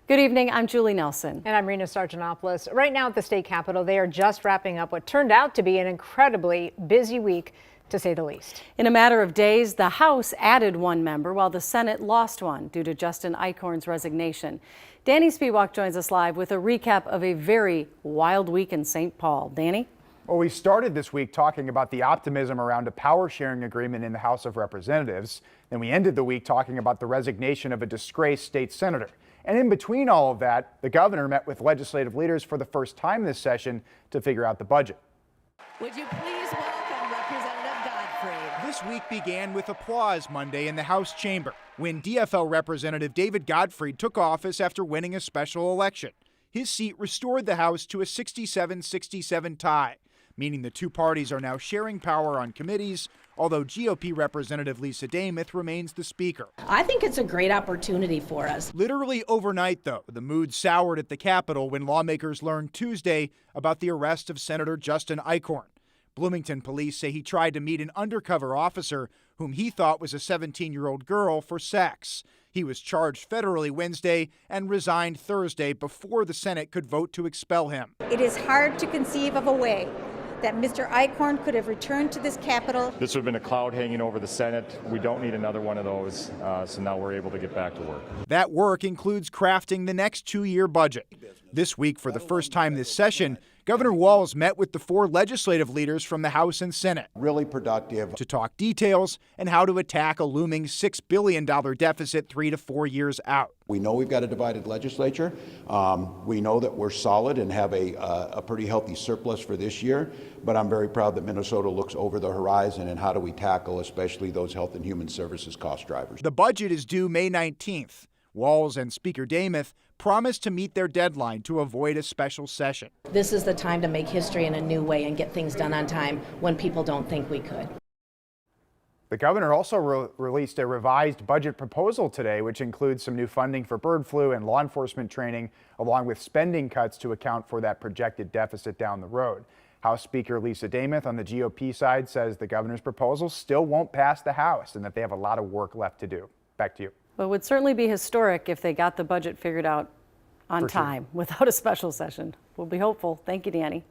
Good evening, I'm Julie Nelson. And I'm Rena Sargentopoulos. Right now at the state capitol, they are just wrapping up what turned out to be an incredibly busy week, to say the least. In a matter of days, the House added one member while the Senate lost one due to Justin Eichhorn's resignation. Danny Spiewak joins us live with a recap of a very wild week in St. Paul. Danny? Well, we started this week talking about the optimism around a power sharing agreement in the House of Representatives. Then we ended the week talking about the resignation of a disgraced state senator. And in between all of that, the governor met with legislative leaders for the first time this session to figure out the budget. Would you please welcome Representative Godfrey? This week began with applause Monday in the House chamber when DFL Representative David Godfrey took office after winning a special election. His seat restored the House to a 67-67 tie, meaning the two parties are now sharing power on committees, although GOP Representative Lisa Demuth remains the Speaker. I think it's a great opportunity for us. Literally overnight, though, the mood soured at the Capitol when lawmakers learned Tuesday about the arrest of Senator Justin Eichhorn. Bloomington police say he tried to meet an undercover officer whom he thought was a 17-year-old girl for sex. He was charged federally Wednesday and resigned Thursday before the Senate could vote to expel him. It is hard to conceive of a way that Mr. Eichhorn could have returned to this Capitol. This would have been a cloud hanging over the Senate. We don't need another one of those, so now we're able to get back to work. That work includes crafting the next two-year budget. This week, for the first time this session, Governor Walz met with the four legislative leaders from the House and Senate. Really productive. To talk details and how to attack a looming $6 billion deficit 3 to 4 years out. We know we've got a divided legislature. We know that we're solid and have a pretty healthy surplus for this year, but I'm very proud that Minnesota looks over the horizon and how do we tackle especially those health and human services cost drivers. The budget is due May 19th. Walz and Speaker Demuth promised to meet their deadline to avoid a special session. This is the time to make history in a new way and get things done on time when people don't think we could. The governor also released a revised budget proposal today, which includes some new funding for bird flu and law enforcement training, along with spending cuts to account for that projected deficit down the road. House Speaker Lisa Demuth on the GOP side says the governor's proposal still won't pass the House and that they have a lot of work left to do. Back to you. Well, it would certainly be historic if they got the budget figured out on time without a special session. We'll be hopeful. Thank you, Danny.